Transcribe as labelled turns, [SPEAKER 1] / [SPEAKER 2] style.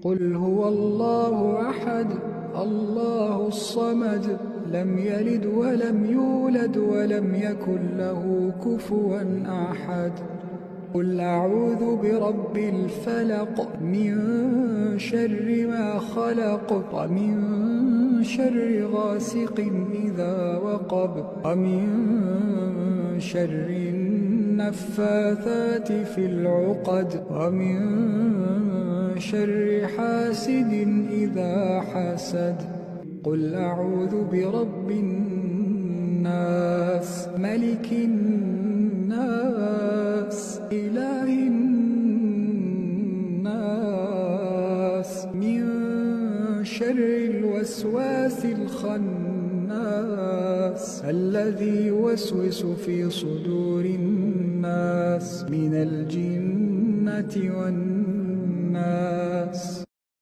[SPEAKER 1] قل هو الله أحد الله الصمد لم يلد ولم يولد ولم يكن له كفوا أحد. قل أعوذ برب الفلق من شر ما خلق ومن شر غاسق إذا وقب ومن شر النفاثات في العقد ومن شر حاسد إذا حسد. قل أعوذ برب الناس ملك الناس إله الناس من شر الوسواس الخناس الذي يوسوس في صدور الناس من الجنة والناس.